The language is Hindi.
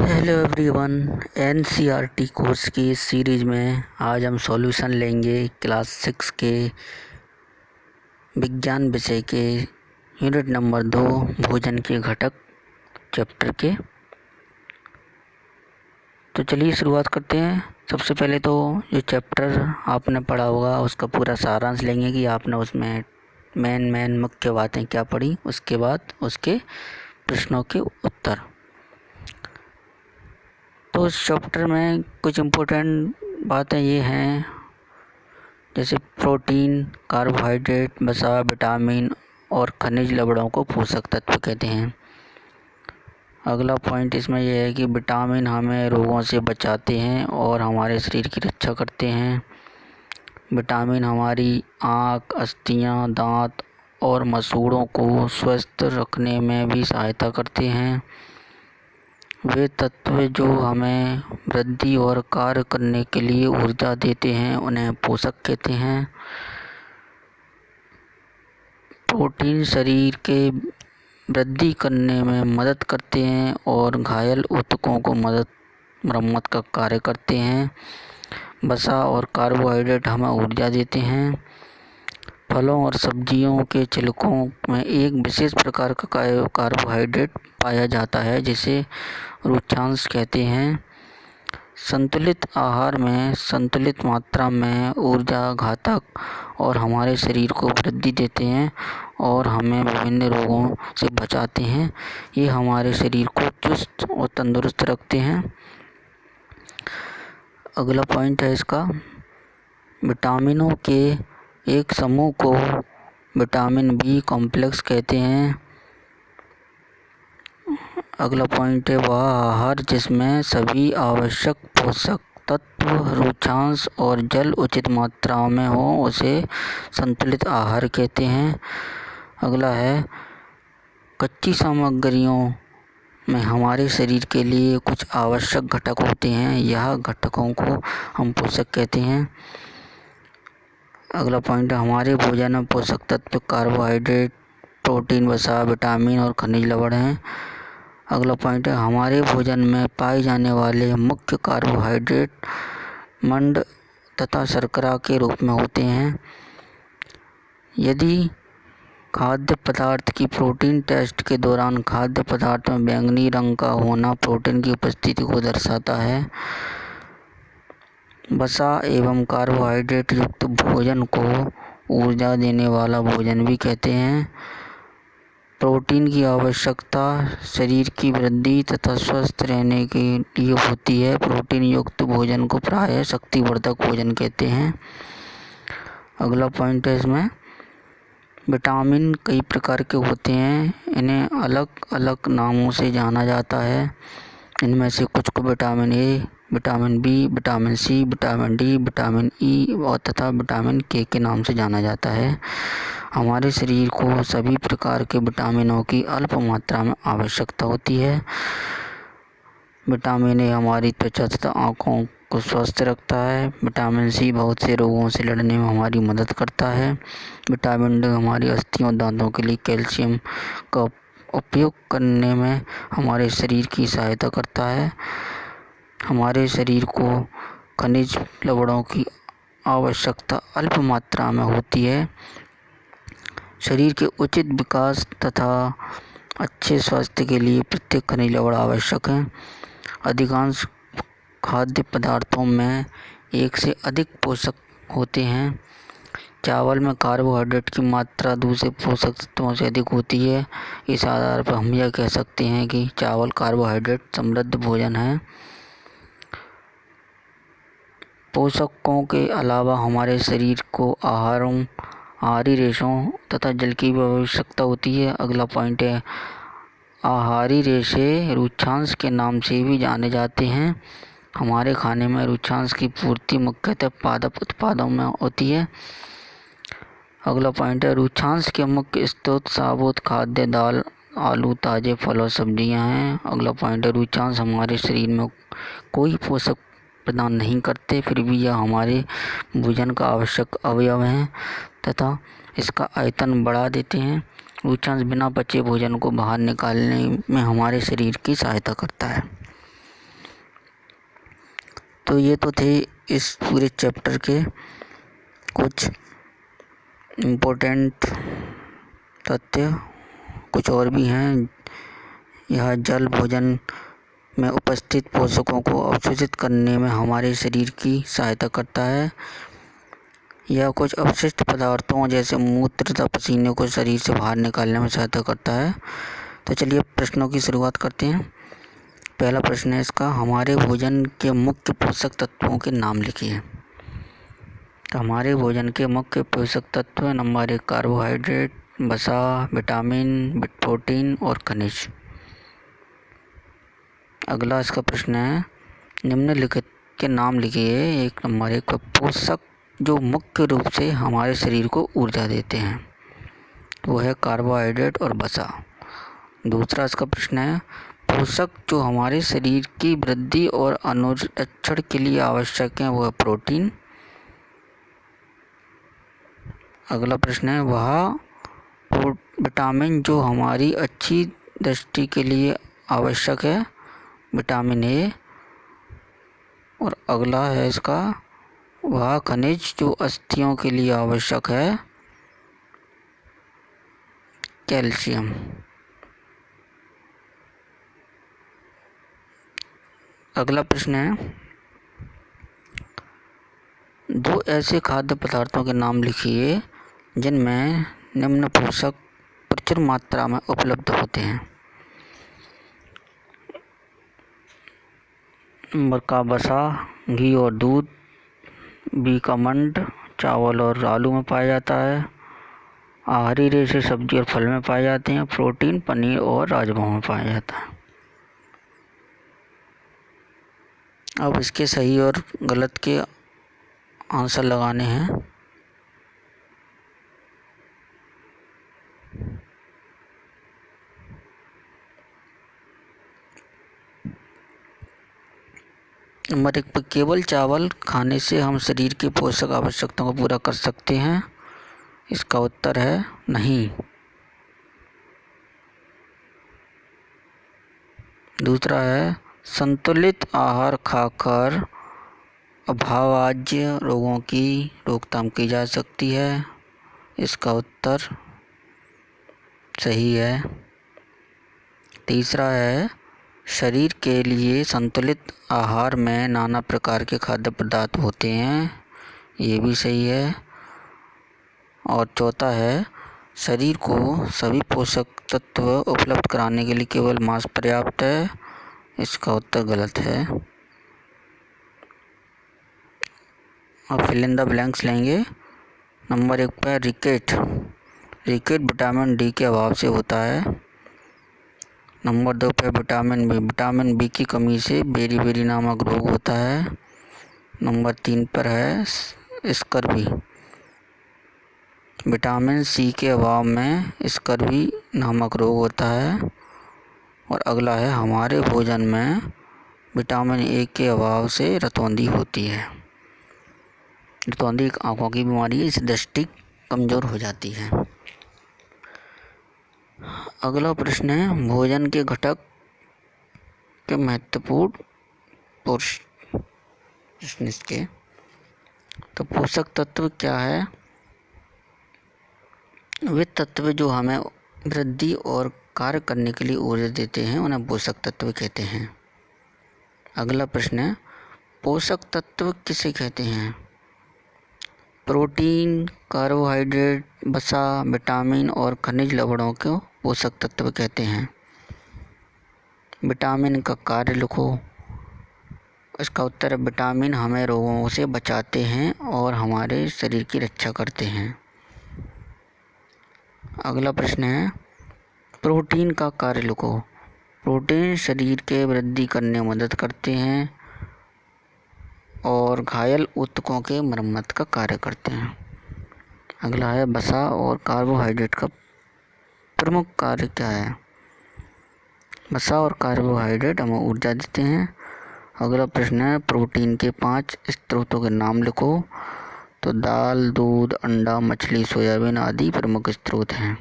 Hello everyone. एनसीईआरटी कोर्स की इस सीरीज़ में आज हम सॉल्यूशन लेंगे क्लास 6 के विज्ञान विषय के यूनिट नंबर 2 भोजन के घटक चैप्टर के। तो चलिए शुरुआत करते हैं। सबसे पहले तो जो चैप्टर आपने पढ़ा होगा उसका पूरा सारांश लेंगे कि आपने उसमें मेन मुख्य बातें क्या पढ़ी, उसके बाद उसके प्रश्नों के उत्तर। तो इस चैप्टर में कुछ इम्पोर्टेंट बातें ये हैं जैसे प्रोटीन, कार्बोहाइड्रेट, वसा, विटामिन और खनिज लवणों को पोषक तत्व कहते हैं। अगला पॉइंट इसमें यह है कि विटामिन हमें रोगों से बचाते हैं और हमारे शरीर की रक्षा करते हैं। विटामिन हमारी आँख, अस्थियाँ, दांत और मसूड़ों को स्वस्थ रखने में भी सहायता करते हैं। वे तत्व जो हमें वृद्धि और कार्य करने के लिए ऊर्जा देते हैं उन्हें पोषक कहते हैं। प्रोटीन शरीर के वृद्धि करने में मदद करते हैं और घायल ऊतकों को मरम्मत का कार्य करते हैं। वसा और कार्बोहाइड्रेट हमें ऊर्जा देते हैं। फलों और सब्जियों के छिलकों में एक विशेष प्रकार का कार्बोहाइड्रेट पाया जाता है जिसे रुक्षांश कहते हैं। संतुलित आहार में संतुलित मात्रा में ऊर्जा घातक और हमारे शरीर को वृद्धि देते हैं और हमें विभिन्न रोगों से बचाते हैं। ये हमारे शरीर को चुस्त और तंदुरुस्त रखते हैं। अगला पॉइंट है इसका, विटामिनों के एक समूह को विटामिन बी कॉम्प्लेक्स कहते हैं। अगला पॉइंट है वह आहार जिसमें सभी आवश्यक पोषक तत्व, रुक्षांश और जल उचित मात्रा में हो उसे संतुलित आहार कहते हैं। अगला है कच्ची सामग्रियों में हमारे शरीर के लिए कुछ आवश्यक घटक होते हैं, यह घटकों को हम पोषक कहते हैं। अगला पॉइंट है हमारे भोजन में पोषक तत्व कार्बोहाइड्रेट, प्रोटीन, वसा, विटामिन और खनिज लवण हैं। अगला पॉइंट है हमारे भोजन में पाए जाने वाले मुख्य कार्बोहाइड्रेट मंड तथा शर्करा के रूप में होते हैं। यदि खाद्य पदार्थ की प्रोटीन टेस्ट के दौरान खाद्य पदार्थ में बैंगनी रंग का होना प्रोटीन की उपस्थिति को दर्शाता है। वसा एवं कार्बोहाइड्रेट युक्त भोजन को ऊर्जा देने वाला भोजन भी कहते हैं। प्रोटीन की आवश्यकता शरीर की वृद्धि तथा स्वस्थ रहने के लिए होती है। प्रोटीन युक्त भोजन को प्रायः शक्तिवर्धक भोजन कहते हैं। अगला पॉइंट है इसमें विटामिन कई प्रकार के होते हैं, इन्हें अलग अलग नामों से जाना जाता है। इनमें से कुछ को vitamin A, vitamin B, vitamin C, vitamin D, vitamin E और तथा विटामिन के नाम से जाना जाता है। हमारे शरीर को सभी प्रकार के विटामिनों की अल्प मात्रा में आवश्यकता होती है। विटामिन ए हमारी त्वचा तथा आँखों को स्वस्थ रखता है। विटामिन सी बहुत से रोगों से लड़ने में हमारी मदद करता है। विटामिन डी हमारी अस्थियों और दांतों के लिए कैल्शियम का उपयोग करने में हमारे शरीर की सहायता करता है। हमारे शरीर को खनिज लवणों की आवश्यकता अल्प मात्रा में होती है। शरीर के उचित विकास तथा अच्छे स्वास्थ्य के लिए प्रत्येक खनिज लवण आवश्यक है। अधिकांश खाद्य पदार्थों में एक से अधिक पोषक होते हैं। चावल में कार्बोहाइड्रेट की मात्रा दूसरे पोषक तत्वों से अधिक होती है। इस आधार पर हम यह कह सकते हैं कि चावल कार्बोहाइड्रेट समृद्ध भोजन है। पोषकों के अलावा हमारे शरीर को आहारी रेशों तथा जल की भी आवश्यकता होती है। अगला पॉइंट है आहारी रेशे रुक्षांश के नाम से भी जाने जाते हैं। हमारे खाने में रुक्षांश की पूर्ति मुख्यतः पादप उत्पादों में होती है। अगला पॉइंट है रुक्षांश के मुख्य स्रोत साबुत खाद्य, दाल, आलू, ताजे फल और सब्जियां हैं। अगला पॉइंट है रुक्षांश हमारे शरीर में कोई पोषक प्रदान नहीं करते, फिर भी यह हमारे भोजन का आवश्यक अवयव हैं तथा इसका आयतन बढ़ा देते हैं। रुक्षांश बिना पचे भोजन को बाहर निकालने में हमारे शरीर की सहायता करता है। तो ये तो थे इस पूरे चैप्टर के कुछ इम्पोर्टेंट तथ्य। कुछ और भी हैं। यह जल भोजन में उपस्थित पोषकों को अवशोषित करने में हमारे शरीर की सहायता करता है। यह कुछ अपशिष्ट पदार्थों जैसे मूत्र तथा पसीने को शरीर से बाहर निकालने में सहायता करता है। तो चलिए प्रश्नों की शुरुआत करते हैं। पहला प्रश्न है इसका, हमारे भोजन के मुख्य पोषक तत्वों के नाम लिखिए। तो हमारे भोजन के मुख्य पोषक तत्व नंबर 1 कार्बोहाइड्रेट, वसा, विटामिन, प्रोटीन और खनिज। अगला इसका प्रश्न है, निम्नलिखित के नाम लिखिए। एक नंबर 1 पोषक जो मुख्य रूप से हमारे शरीर को ऊर्जा देते हैं, वो है कार्बोहाइड्रेट और वसा। दूसरा इसका प्रश्न है, पोषक जो हमारे शरीर की वृद्धि और अनुरक्षण के लिए आवश्यक हैं, वो है प्रोटीन। अगला प्रश्न है, वह विटामिन जो हमारी अच्छी दृष्टि के लिए आवश्यक है, विटामिन ए। और अगला है इसका, वह खनिज जो अस्थियों के लिए आवश्यक है, कैल्शियम। अगला प्रश्न है, दो ऐसे खाद्य पदार्थों के नाम लिखिए जिनमें निम्न पोषक प्रचुर मात्रा में उपलब्ध होते हैं। नंबर का वसा घी और दूध, बी का मंड चावल और आलू में पाया जाता है, आहारी रेशे सब्जी और फल में पाए जाते हैं, प्रोटीन पनीर और राजमा में पाया जाता है। अब इसके सही और गलत के आंसर लगाने हैं। नंबर 1 पर केवल चावल खाने से हम शरीर की पोषक आवश्यकताओं को पूरा कर सकते हैं। इसका उत्तर है नहीं। दूसरा है, संतुलित आहार खाकर अभाज्य रोगों की रोकथाम की जा सकती है। इसका उत्तर सही है। तीसरा है, शरीर के लिए संतुलित आहार में नाना प्रकार के खाद्य पदार्थ होते हैं। ये भी सही है। और चौथा है, शरीर को सभी पोषक तत्व उपलब्ध कराने के लिए केवल मांस पर्याप्त है। इसका उत्तर गलत है। अब फिल इन द ब्लैंक्स लेंगे। नंबर 1 पर रिकेट विटामिन डी के अभाव से होता है। नंबर 2 पे विटामिन बी की कमी से बेरी नामक रोग होता है। नंबर 3 पर है स्कर्वी, विटामिन सी के अभाव में स्कर्वी नामक रोग होता है। और अगला है, हमारे भोजन में विटामिन ए के अभाव से रतौंधी होती है। रतौंधी एक आँखों की बीमारी है, इससे दृष्टि कमज़ोर हो जाती है। अगला प्रश्न है, भोजन के घटक के महत्वपूर्ण प्रश्न इसके। तो पोषक तत्व क्या है? वे तत्व जो हमें वृद्धि और कार्य करने के लिए ऊर्जा देते हैं, उन्हें पोषक तत्व कहते हैं। अगला प्रश्न है, पोषक तत्व किसे कहते हैं? प्रोटीन, कार्बोहाइड्रेट, वसा, विटामिन और खनिज लवणों को पोषक तत्व कहते हैं। विटामिन का कार्य लिखो। इसका उत्तर है, विटामिन हमें रोगों से बचाते हैं और हमारे शरीर की रक्षा करते हैं। अगला प्रश्न है, प्रोटीन का कार्य लिखो। प्रोटीन शरीर के वृद्धि करने में मदद करते हैं और घायल ऊतकों के मरम्मत का कार्य करते हैं। अगला है, वसा और कार्बोहाइड्रेट का प्रमुख कार्य क्या है? वसा और कार्बोहाइड्रेट हमें ऊर्जा देते हैं। अगला प्रश्न है, प्रोटीन के 5 स्रोतों के नाम लिखो। तो दाल, दूध, अंडा, मछली, सोयाबीन आदि प्रमुख स्रोत हैं।